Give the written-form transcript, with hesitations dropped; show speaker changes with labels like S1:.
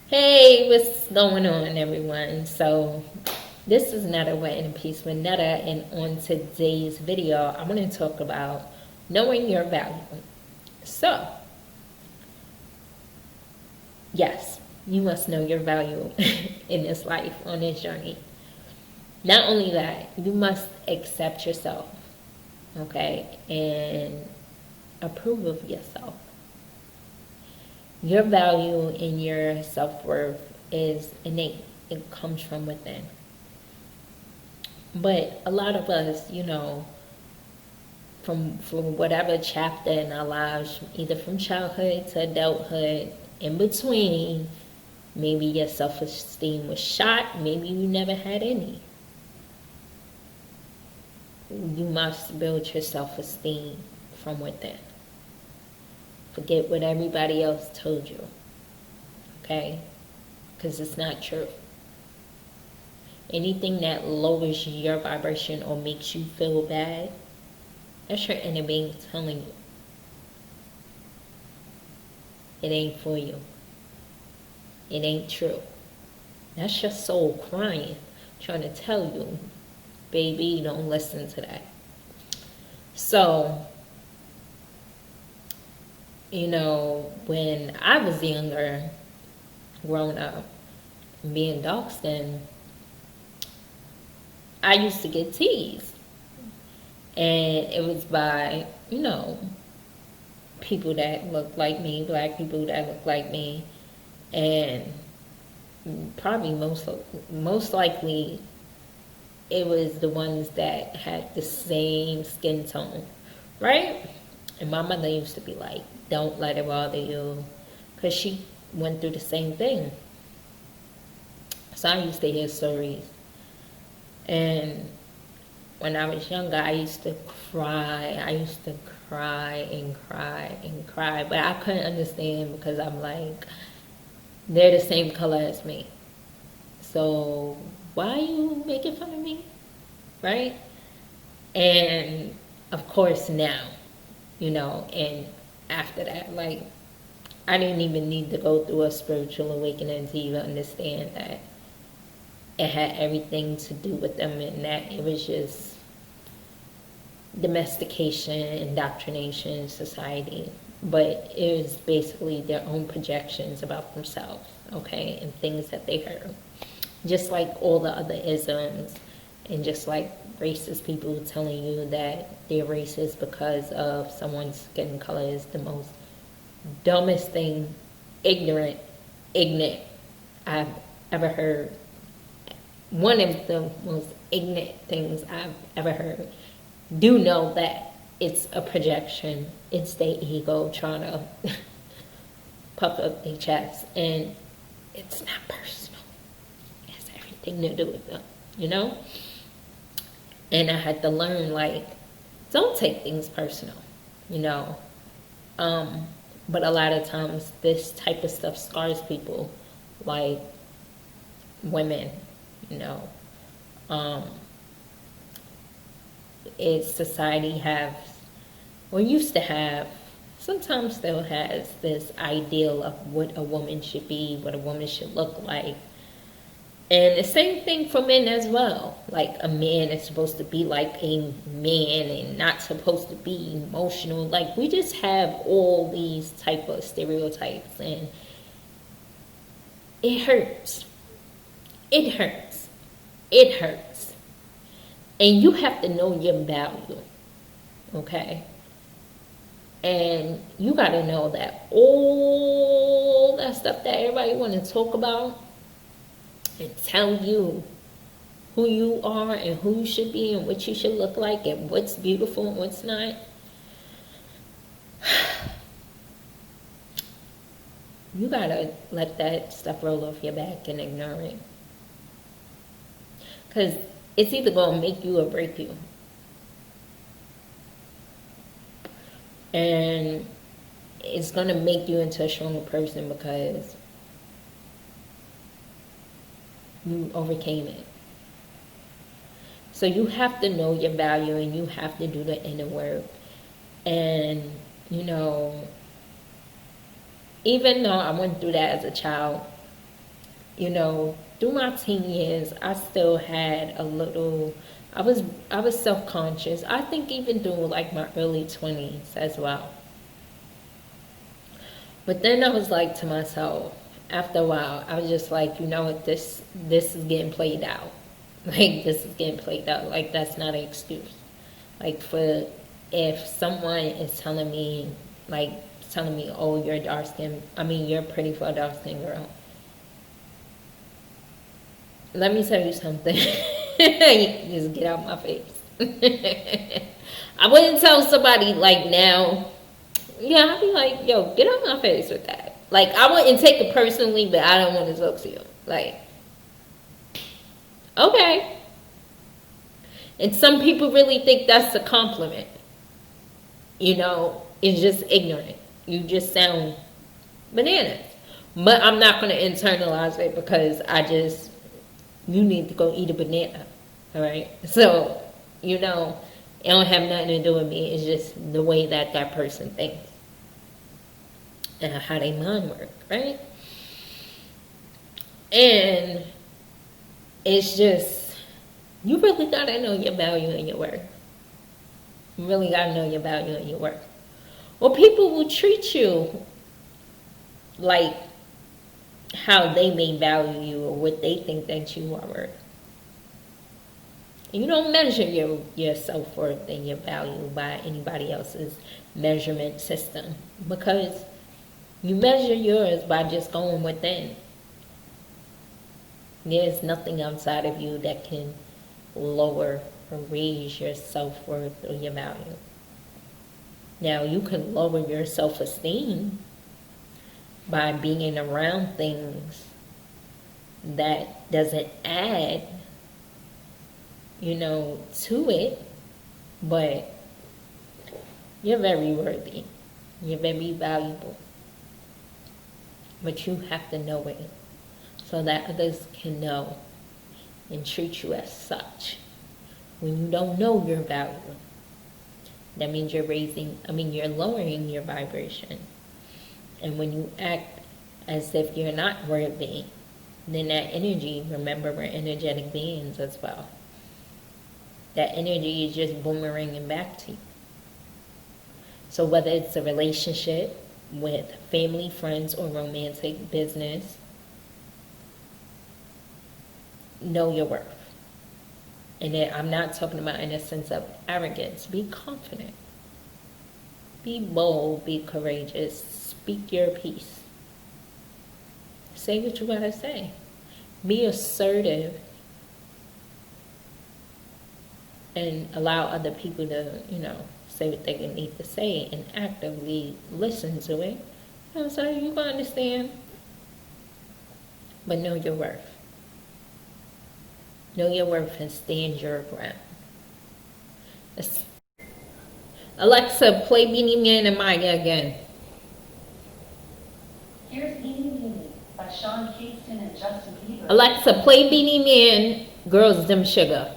S1: Hey, what's going on, everyone? So, this is Netta Wet in Peace with Netta, and on today's video, I want to talk about knowing your value. So, yes, you must know your value in this life, on this journey. Not only that, you must accept yourself, okay, and approve of yourself. Your value and your self worth is innate, it comes from within. But a lot of us, from whatever chapter in our lives, either from childhood to adulthood, in between, maybe your self-esteem was shot, maybe you never had any. You must build your self-esteem from within. Forget what everybody else told you, okay? Because it's not true. Anything that lowers your vibration or makes you feel bad, that's your enemy telling you it ain't for you. It ain't true. That's your soul crying, trying to tell you, baby, don't listen to that. So, when I was younger, growing up, and being dark skinned, I used to get teased. And it was by, people that looked like me, black people that looked like me. And probably most likely it was the ones that had the same skin tone, right? And my mother used to be like, don't let it bother you, because she went through the same thing. So I used to hear stories. And when I was younger, I used to cry. I used to cry and cry and cry. But I couldn't understand, because I'm like, they're the same color as me. So why are you making fun of me? Right? And of course now, and after that, like, I didn't even need to go through a spiritual awakening to even understand that it had everything to do with them, and that it was just domestication, indoctrination, society. But it was basically their own projections about themselves, okay, and things that they heard. Just like all the other isms, and just like racist people telling you that they're racist because of someone's skin color is the most dumbest thing, ignorant I've ever heard. One of the most ignorant things I've ever heard. Do know that it's a projection. It's their ego trying to puff up their chest, and it's not personal. It has everything to do with them, And I had to learn, like, don't take things personal, you know. But a lot of times this type of stuff scars people, like women, you know. Is society have, or used to have, sometimes still has, this ideal of what a woman should be, what a woman should look like. And the same thing for men as well. Like, a man is supposed to be like a man and not supposed to be emotional. Like, we just have all these type of stereotypes, and it hurts. It hurts. It hurts. And you have to know your value, okay? And you got to know that all that stuff that everybody want to talk about and tell you who you are and who you should be and what you should look like and what's beautiful and what's not, you got to let that stuff roll off your back and ignore it. Because it's either going to make you or break you. And it's going to make you into a stronger person because you overcame it. So you have to know your value, and you have to do the inner work. And, even though I went through that as a child, you know, through my teen years, I still had a little. I was self conscious. I think even through like my early 20s as well. But then I was like to myself, after a while, I was just like, you know what, this is getting played out. Like this is getting played out. Like that's not an excuse. Like for if someone is telling me, like telling me, oh, you're dark skin. I mean, you're pretty for a dark skin girl. Let me tell you something. Just get out my face. I wouldn't tell somebody like now. Yeah, I'd be like, yo, get out my face with that. Like, I wouldn't take it personally, but I don't want to talk to you. Like, okay. And some people really think that's a compliment. You know, it's just ignorant. You just sound bananas. But I'm not going to internalize it because you need to go eat a banana. All right? So, you know, it don't have nothing to do with me. It's just the way that that person thinks and how they mind work, right? And it's just, you really got to know your value and your worth. You really got to know your value and your worth. Well, people will treat you like how they may value you or what they think that you are worth. You don't measure your self-worth and your value by anybody else's measurement system because you measure yours by just going within. There's nothing outside of you that can lower or raise your self-worth or your value. Now, you can lower your self-esteem by being around things that doesn't add, you know, to it, but you're very worthy. You're very valuable. But you have to know it so that others can know and treat you as such. When you don't know your value, that means you're lowering your vibration. And when you act as if you're not worthy, then that energy, remember we're energetic beings as well. That energy is just boomeranging back to you. So whether it's a relationship with family, friends, or romantic business, know your worth. And then I'm not talking about in a sense of arrogance. Be confident. Be bold. Be courageous. Speak your piece. Say what you gotta say. Be assertive. And allow other people to, you know, say what they need to say and actively listen to it. You know, so you can understand. But know your worth. Know your worth and stand your ground. Alexa, play Beanie Man and Maya again.
S2: Here's Beanie Beanie by Sean Kingston and Justin Bieber.
S1: Alexa, play Beanie Man, Girls Them Sugar.